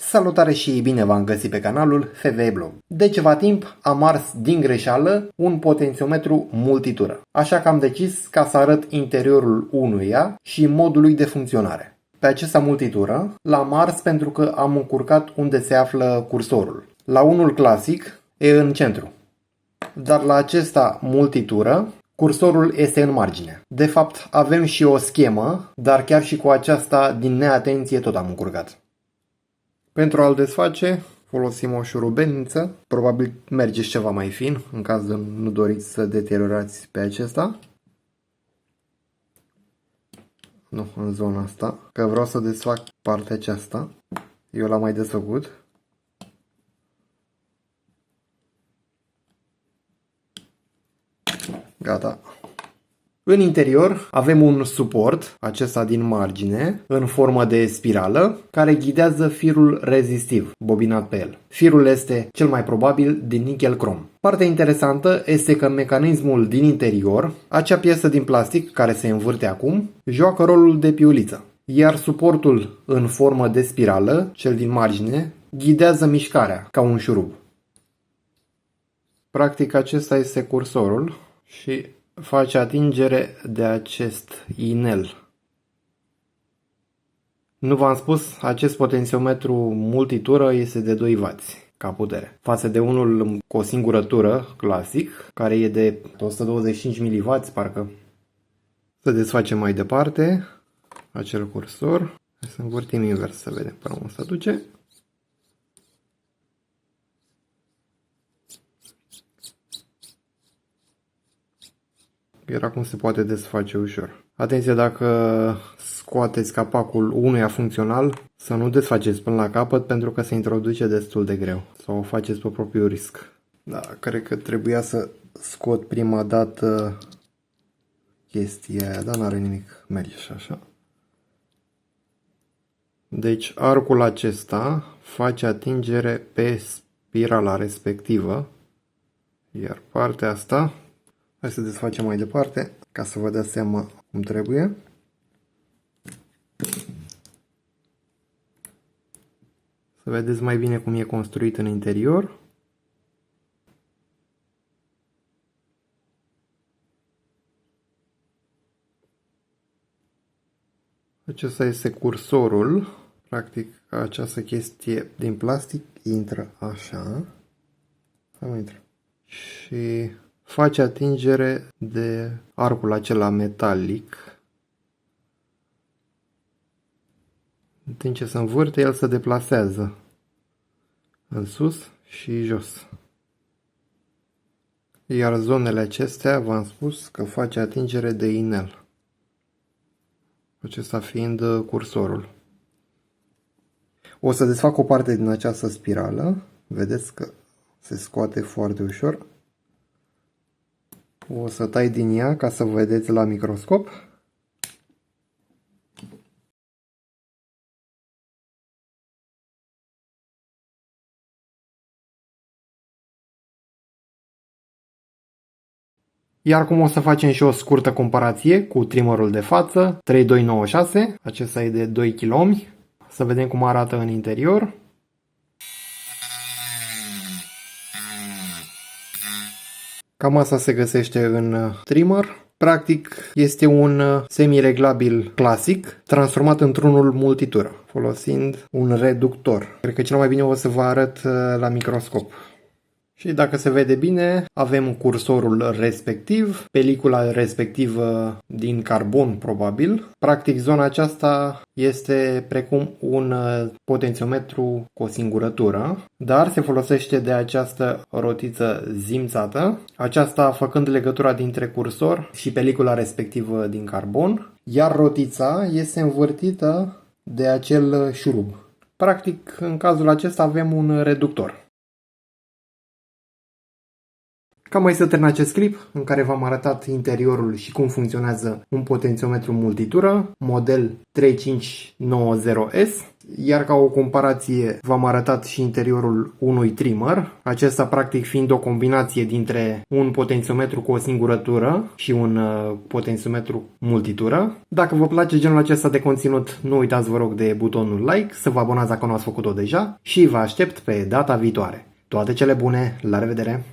Salutare și bine v-am găsit pe canalul FV Blog. De ceva timp am ars din greșeală un potențiometru multitură, așa că am decis ca să arăt interiorul unuia și modul lui de funcționare. Pe acesta multitură l-am ars pentru că am încurcat unde se află cursorul. La unul clasic e în centru, dar la acesta multitură cursorul este în margine. De fapt avem și o schemă, dar chiar și cu aceasta din neatenție tot am încurcat. Pentru a-l desface, folosim o șurubelniță. Probabil mergeți ceva mai fin, în caz de nu doriți să deteriorați pe acesta. Nu, în zona asta, că vreau să desfac partea aceasta. Eu l-am mai desfăcut. Gata. În interior avem un suport, acesta din margine, în formă de spirală, care ghidează firul rezistiv, bobinat pe el. Firul este cel mai probabil din nichel crom. Partea interesantă este că mecanismul din interior, acea piesă din plastic care se învârte acum, joacă rolul de piuliță. Iar suportul în formă de spirală, cel din margine, ghidează mișcarea, ca un șurub. Practic acesta este cursorul și face atingere de acest inel. Nu v-am spus, acest potențiometru multitură este de 2W ca putere, față de unul cu o singură tură clasic, care e de 125 mW parcă. Să desfacem mai departe acel cursor. Hai să învârtim invers să vedem până unde se duce. Iar acum se poate desface ușor. Atenție, dacă scoateți capacul unuia funcțional, să nu desfaceți până la capăt pentru că se introduce destul de greu. Sau o faceți pe propriul risc. Da, cred că trebuia să scot prima dată chestia aia, dar n-are nimic. Merge și așa. Deci arcul acesta face atingere pe spirala respectivă. Iar partea asta... Hai să desfacem mai departe, ca să vă dați seama cum trebuie. Să vedeți mai bine cum e construit în interior. Acesta este cursorul. Practic, această chestie din plastic intră așa. Nu intră. Și... face atingere de arcul acela metalic. În timp ce se învârte, el se deplasează în sus și jos. Iar zonele acestea, v-am spus că face atingere de inel. Acesta fiind cursorul. O să desfac o parte din această spirală. Vedeți că se scoate foarte ușor. O să tai din ea ca să vedeți la microscop. Iar acum o să facem și o scurtă comparație cu trimmerul de față 3296. Acesta e de 2 kg. Să vedem cum arată în interior. Cam asta se găsește în trimmer. Practic este un semi-reglabil clasic transformat într-unul multitură, folosind un reductor. Cred că cel mai bine o să vă arăt la microscop. Și dacă se vede bine, avem cursorul respectiv, pelicula respectivă din carbon probabil. Practic zona aceasta este precum un potențiometru cu o singură tură, dar se folosește de această rotiță zimțată, aceasta făcând legătura dintre cursor și pelicula respectivă din carbon, iar rotița este învârtită de acel șurub. Practic, în cazul acesta avem un reductor. Cam aici se termină acest clip în care v-am arătat interiorul și cum funcționează un potențiometru multitură, model 3590S. Iar ca o comparație v-am arătat și interiorul unui trimmer, acesta practic fiind o combinație dintre un potențiometru cu o singură tură și un potențiometru multitură. Dacă vă place genul acesta de conținut, nu uitați vă rog de butonul like, să vă abonați dacă nu ați făcut-o deja și vă aștept pe data viitoare. Toate cele bune, la revedere!